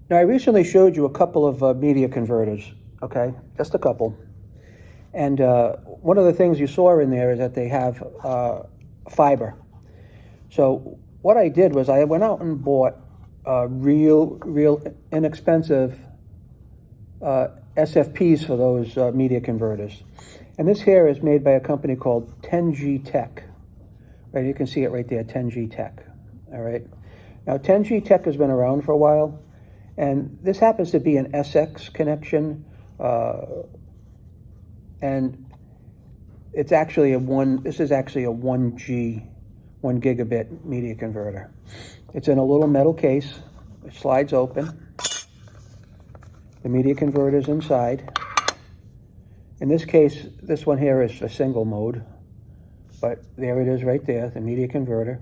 Now, I recently showed you a couple of media converters, okay? Just a couple. And one of the things you saw in there is that they have fiber. So what I did was I went out and bought real inexpensive SFPs for those media converters. And this here is made by a company called 10G Tech. Right, you can see it right there, 10G Tech. All right. Now, 10G Tech has been around for a while, and this happens to be an SX connection, and it's actually this is actually a 1 gigabit media converter. It's in a little metal case. It slides open. The media converter is inside. In this case, this one here is a single mode, but there it is right there, the media converter.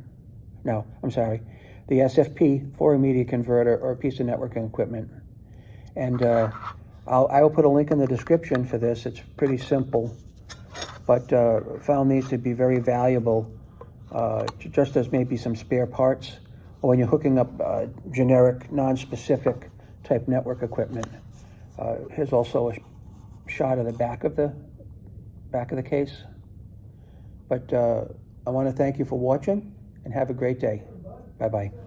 No, I'm sorry, the SFP for a media converter or a piece of networking equipment. And I will put a link in the description for this. It's pretty simple, but found these to be very valuable, just as maybe some spare parts, or when you're hooking up generic, non-specific type network equipment. Here's also a shot of the back of the case. But I want to thank you for watching, and have a great day. Bye-bye.